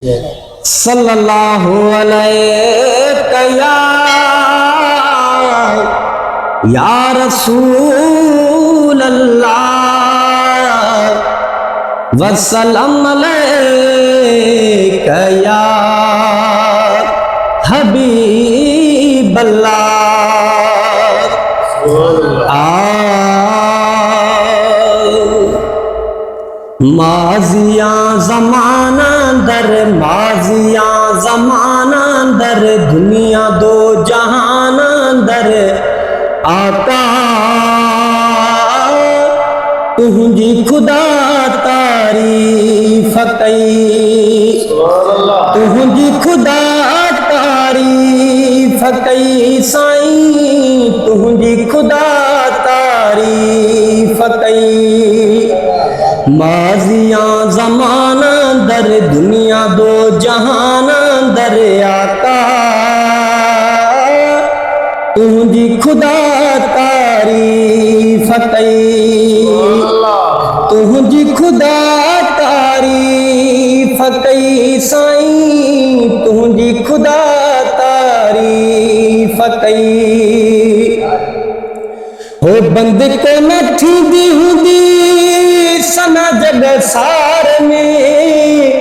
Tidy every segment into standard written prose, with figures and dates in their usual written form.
सल्लल्लाहु अलैहि या रसूल अल्लाह वसल्लम अलैका या हबीब अल्लाह। माजिया ज़माना दर दुनिया दो जहाना दर आका तुझी खुदा तारीफ कई, तुझी खुदा तारीफ कई साईं, तुझी खुदा तारीफ कई। माजिया ज़माना दर दुनिया दो जहाना दर आका तुझी खुदा तारीफ कई, तुझी खुदा तारीफ कई साईं, तुझी खुदा तारीफ कई। हो बंद को न थींदी हुंदी सना जग सार में,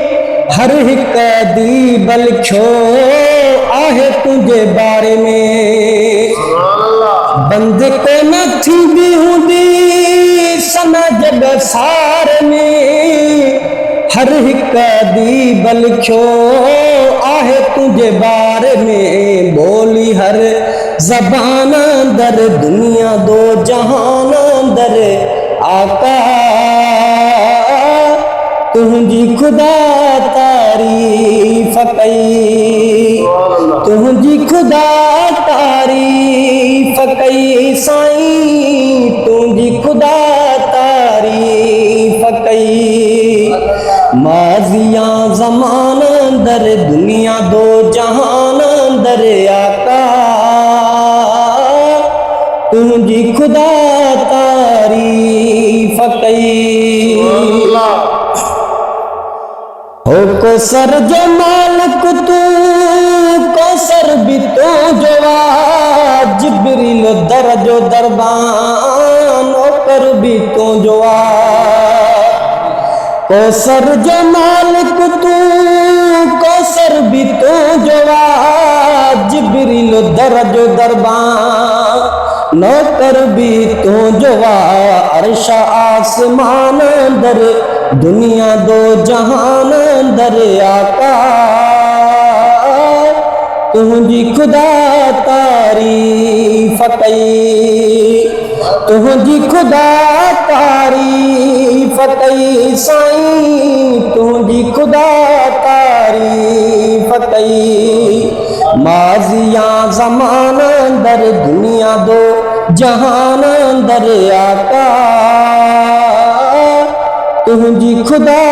हर हिक दी बलख्यो आहे तुझे बारे में। बंद को न थींदी हुंदी सना जग सार में, हर हिक दी बलख्यो आहे तुझे बारे में। बोली हर ज़बान दर दुनिया दो जहान दर आका तुझी खुदा तारीफ कई, तुझी खुदा तारीफ कई साईं, तुझी खुदा तारीफ कई। माजिया ज़माना दर दुनिया दो जहान दर आका तुझी खुदा तारीफ कई। हो को सर जो मालिक तू को सर भी तो जवा, जिब्रील दरजो दरबान कर भी तो जवा। को सर जो मालिक तू को सर भी तो जवा, जिब्रील दरजो दरबान नौकर भी तो जवा। अर्श आसमान दर दुनिया दो जहान दर आका तुझी खुदा तारीफ कई, तुझी खुदा तारीफ कई साईं, तुझी खुदा तारीफ कई। माजिया ज़माना दर दुनिया दो जहान दर आका तुझी खुदा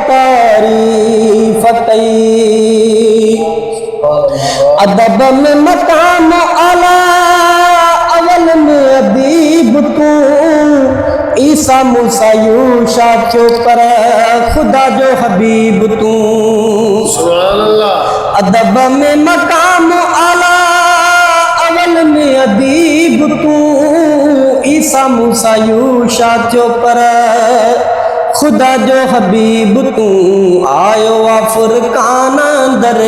तारीफ कई। अदब में मकाम आला अवल में अदीब तू, ईसा मूसा यूशा चोकर खुदा जो हबीब तू। अदब में मकाम आला अवल में अदीब तू, ईसा मूसा यूशा चोकर खुदा जो हबीब तू। आयो वा फुरकान दर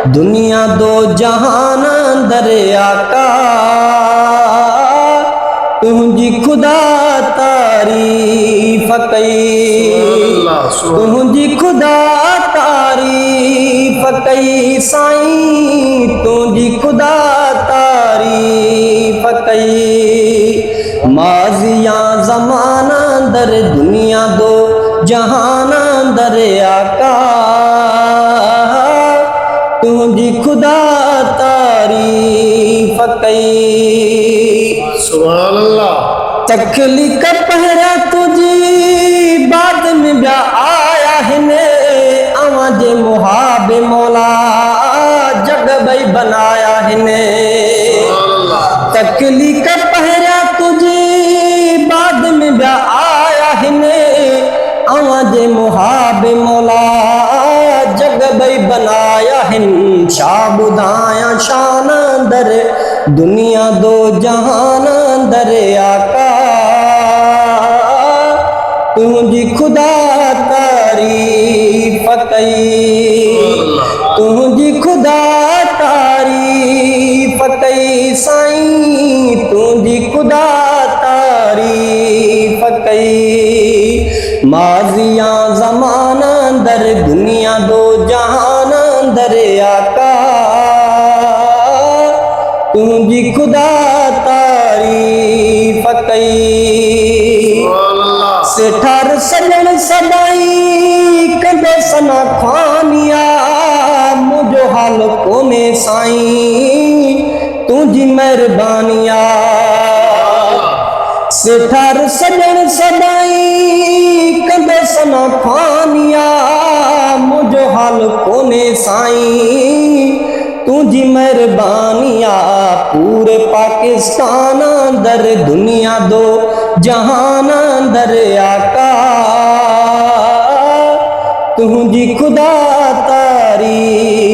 दुनिया दो जहान दर आका तुझी खुदा तारीफ कई, तुझी खुदा तारीफ कई साईं, तुझी खुदा तारीफ कई। माजिया ज़माना दर दुनिया दो जहान दर आका तुझी खुदा तारीफ कई। सुभान अल्लाह। तकली का पहरा तुझी बाद में ब्या आया है ने, आवाज मुहाबे मौला जग भाई बनाया है ने। तकली का पहरा तुझी बाद में ब्या आया है ने, आवाज मुहाबे मौला जग भाई बनाया हिन शाह बुधाया शान दर दुनिया दो जहान दर आका तुझी खुदा तारीफ कई तुझी खुदा तारीफ कई साईं तुझी खुदा तारीफ कई माजिया ज़माना दर दुनिया दो जहान दर आका तुझी खुदा तारीफ कई सेठार सजन सदाई कदे सना खानिया मुझो हाल कोने साईं तुझी मेहरबानिया सेठार सजन सदाई कदे सना खानिया मुझो हाल कोने साईं तुझी मेहरबानिया पूरे पाकिस्तान दर दुनिया दो जहान दर आका तुझी खुदा तारीफ